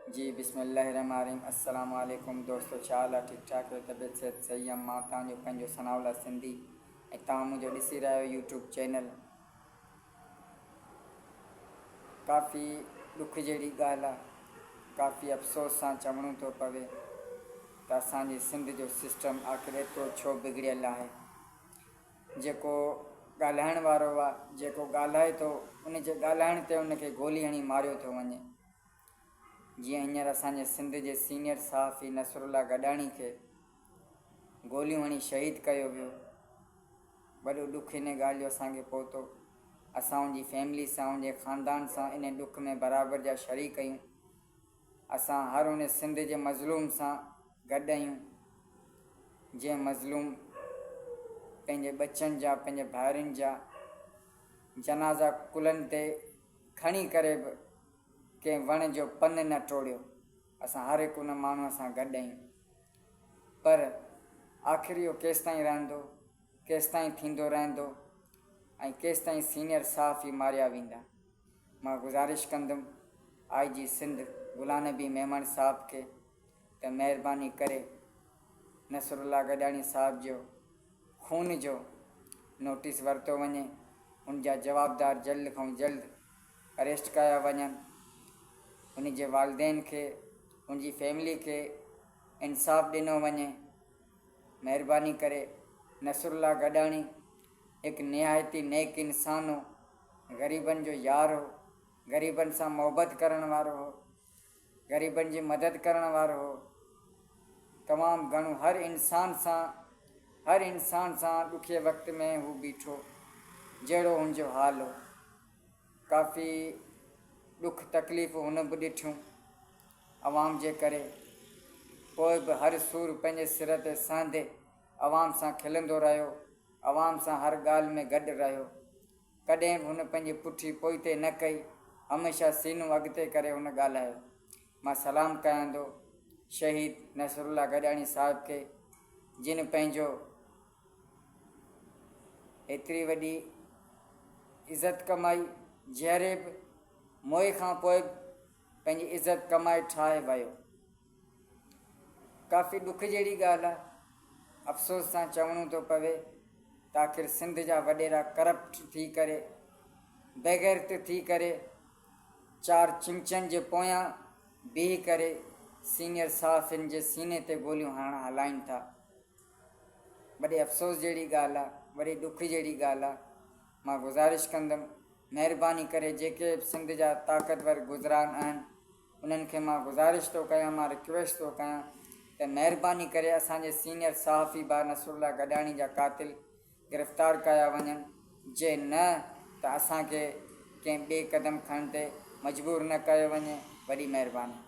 जी बिस्मिल्लाहिर्रहमानिर्रहीम। अस्सलाम वालेकुम दोस्तों, छा हाल आहे? ठीकु ठाक आहियो? तबियत सिहत सही आहे? मां तव्हांजो पंहिंजो सनाउल्ला सिंधी ऐं तव्हां मुंहिंजो ॾिसी रहिया आहियो यूट्यूब चैनल। काफ़ी ॾुख जहिड़ी ॻाल्हि आहे, काफ़ी अफ़सोस सां चवणो थो पवे त असांजी सिंध जो सिस्टम आख़िर एतिरो छो बिगड़ियल आहे। जेको ॻाल्हाइण वारो आहे, जेको ॻाल्हाए थो, उन जे ॻाल्हाइण ते उनखे गोली हणी मारियो थो वञे। जीअं हींअर असांजे सिंध जे सीनियर सहाफ़ी नसरुल्ला गॾाणी खे गोलियूं हणी शहीद कयो वियो। वॾो ॾुखु इन ॻाल्हि जो असांखे पहुतो। असां उनजी फैमिली सां, उनजे ख़ानदान सां इन ॾुख में बराबरि जा शरीक आहियूं। असां हर उन सिंध जे मज़लूम सां गॾु आहियूं जंहिं मज़लूम पंहिंजे बचनि जा, पंहिंजे भाइरुनि जा जनाज़ा कुलनि ते खणी करे बि कंहिं वण जो पन न टोड़ियो। असां हर हिकु उन माण्हूअ सां गॾु आहियूं। पर आख़िर इहो केसिताईं रहंदो, केसिताईं थींदो रहंदो ऐं केसिताईं सीनियर सहाफ़ी मारिया वेंदा। मां गुज़ारिश कंदुमि IG सिंध गुलाम नबी मेमण साहब खे त महिरबानी करे नसरुल्ला गॾाणी साहब जो खून जो नोटिस वरितो वञे। उनजा जवाबदार जल्द खां जल्द अरेस्ट कया वञनि। उन जे वालदेन खे, उनजी फैमिली खे इंसाफ़ ॾिनो वञे। महिरबानी करे नसरुल्ला गॾाणी हिकु निहायती नेक इंसान हो, ग़रीबनि जो यार हो, ग़रीबनि सां मोहबत करण वारो हो, ग़रीबनि जी मदद करण वारो हो। तमामु घणो हर इंसान सां ॾुखे वक़्त में हू बीठो जहिड़ो हुनजो हाल हो। काफ़ी ॾुख तकलीफ़ हुन बि ॾिठियूं अवाम जे करे। पोइ बि हर सूर पंहिंजे सिर ते सहंदे अवाम सां खिलंदो रहियो, अवाम सां हर ॻाल्हि में गॾु रहियो। कॾहिं बि हुन पंहिंजी पुठी पोइते न कई, हमेशह सीनूं अॻिते करे हुन ॻाल्हायो। मां सलाम कयां थो शहीद नसरुल्ला गॾाणी साहिब खे, जिन पंहिंजो एतिरी वॾी इज़त कमाई, जहिड़े बि मोए खां पोइ पंहिंजी इज़त कमाए ठाहे वियो। काफ़ी ॾुख जहिड़ी ॻाल्हि आहे, अफ़सोस सां चवणो थो पवे त आख़िर सिंध जा वॾेरा करप्ट थी करे, बेग़ैरत थी करे, चार चिमचनि जे पोयां बीह करे सीनियर सहाफ़ियुनि जे सीने ते गोलियूं हलाइनि था। वॾे अफ़सोस जहिड़ी ॻाल्हि आहे, वॾे ॾुख जहिड़ी ॻाल्हि आहे। मां गुज़ारिश कंदुमि महिरबानी करे जेके सिंध जा ताक़तवर गुज़रान आहिनि उन्हनि खे मां गुज़ारिश थो कयां, मां रिक्वेस्ट थो कयां त महिरबानी करे असांजे सीनियर सहाफ़ी भाउ नसरुल्ला गॾाणी जा क़ातिल गिरफ़्तार कया वञनि। जे न त असांखे कंहिं ॿिए क़दम खणण ते मजबूर न कयो वञे। वॾी महिरबानी।